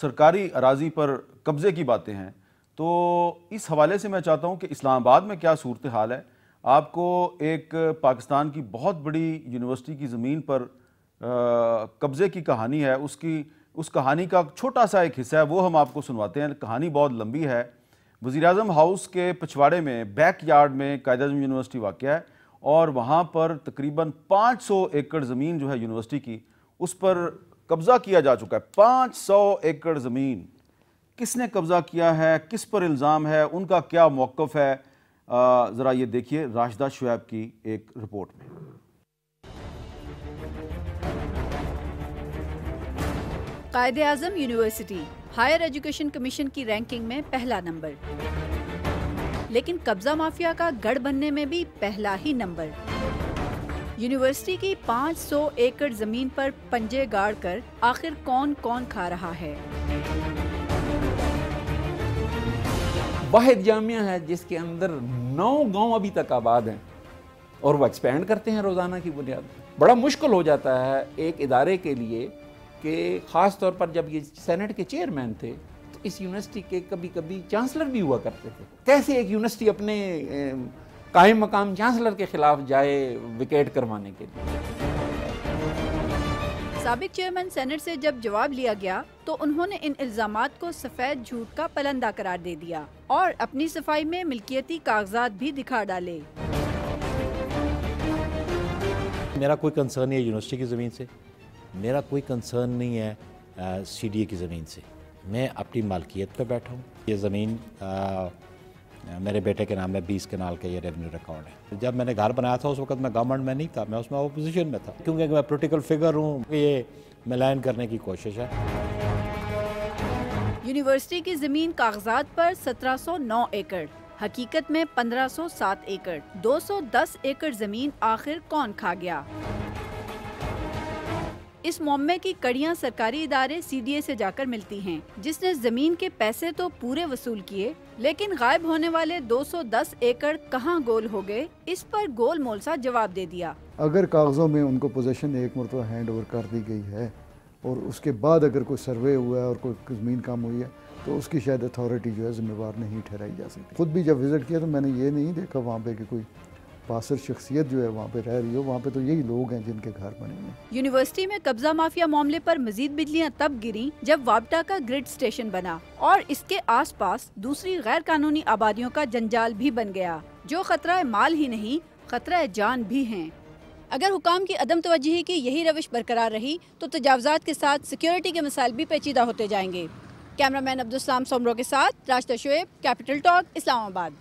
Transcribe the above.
सरकारी अराजी पर कब्ज़े की बातें हैं, तो इस हवाले से मैं चाहता हूँ कि इस्लामाबाद में क्या सूरत हाल है। आपको एक पाकिस्तान की बहुत बड़ी यूनिवर्सिटी की ज़मीन पर कब्ज़े की कहानी है, उस कहानी का छोटा सा एक हिस्सा है, वो हम आपको सुनवाते हैं। कहानी बहुत लंबी है। वज़ीर-ए-आज़म हाउस के पिछवाड़े में बैक यार्ड में कायद-ए-आज़म यूनिवर्सिटी वाक़ है और वहाँ पर तकरीबन 500 एकड़ ज़मीन जो है यूनिवर्सिटी की, उस पर कब्ज़ा किया जा चुका है। 500 एकड़ ज़मीन किसने कब्ज़ा किया है, किस पर इल्ज़ाम है, उनका क्या मौक़िफ़ है, ज़रा ये देखिए राशिदा शुएब की एक रिपोर्ट में। Quaid-e-Azam university higher education commission की रैंकिंग में पहला नंबर, लेकिन कब्जा माफिया का गढ़ बनने में भी पहला ही नंबर। यूनिवर्सिटी की 500 एकड़ जमीन पर पंजे गाड़ कर आखिर कौन कौन खा रहा है। वाहिद जामिया है जिसके अंदर 9 गांव अभी तक आबाद हैं और वो एक्सपेंड करते हैं रोज़ाना की बुनियाद। बड़ा मुश्किल हो जाता है एक इदारे के लिए कि ख़ास तौर पर जब ये सेनेट के चेयरमैन थे तो इस यूनिवर्सिटी के कभी कभी चांसलर भी हुआ करते थे। कैसे एक यूनिवर्सिटी अपने कायम मकाम चांसलर के खिलाफ जाए विकेट करवाने के लिए। साबिक चेयरमैन सेनेट से जब जवाब लिया गया तो उन्होंने इन इल्जामात को सफेद झूठ का पलंदा करार दे दिया और अपनी सफाई में मिल्कियती कागजात भी दिखा डाले। मेरा कोई कंसर्न नहीं है यूनिवर्सिटी की ज़मीन से, मेरा कोई कंसर्न नहीं है CDA की ज़मीन से। मैं अपनी मालकियत पे बैठा हूँ। ये ज़मीन मेरे बेटे के नाम में 20 कनाल का ये रेवेन्यू रिकॉर्ड है। जब मैंने घर बनाया था उस वक्त मैं गवर्नमेंट में नहीं था, मैं उसमें अपोजिशन में था, क्योंकि मैं पॉलिटिकल फिगर हूँ। ये मिलान करने की कोशिश है। यूनिवर्सिटी की ज़मीन कागजात पर 1709 एकड़, हकीकत में 1507 एकड़। 210 एकड़ ज़मीन आखिर कौन खा गया। इस मुअम्मे की कड़ियां सरकारी इदारे CDA से जाकर मिलती हैं, जिसने जमीन के पैसे तो पूरे वसूल किए, लेकिन गायब होने वाले 210 एकड़ कहां गोल हो गए, इस पर गोल मोल सा जवाब दे दिया। अगर कागजों में उनको पोजीशन एक मरतबा हैंड ओवर कर दी गई है और उसके बाद अगर कोई सर्वे हुआ है और कोई ज़मीन कम हुई है तो उसकी शायद अथॉरिटी जो है जिम्मेवार नहीं ठहराई जा सकती। खुद भी जब विज़िट किया तो मैंने ये नहीं देखा वहाँ पे कि कोई पासर शख्सियत जो है वहाँ पे रह रही हो। वहाँ पे तो यही लोग हैं जिनके घर बने हैं। यूनिवर्सिटी में कब्जा माफिया मामले पर मजीद बिजलियां तब गिरी जब वापटा का ग्रिड स्टेशन बना और इसके आसपास दूसरी गैर कानूनी आबादियों का जंजाल भी बन गया, जो खतरा माल ही नहीं खतरा जान भी है। अगर हुकाम की अदम तवज्जुही की यही रविश बरकरार रही तो तजावुज़ात के साथ सिक्योरिटी के मसाइल भी पेचीदा होते जाएंगे। कैमरामैन अब्दुल सलाम सोमरो के साथ राशिदा शुएब, कैपिटल टॉक, इस्लामाबाद।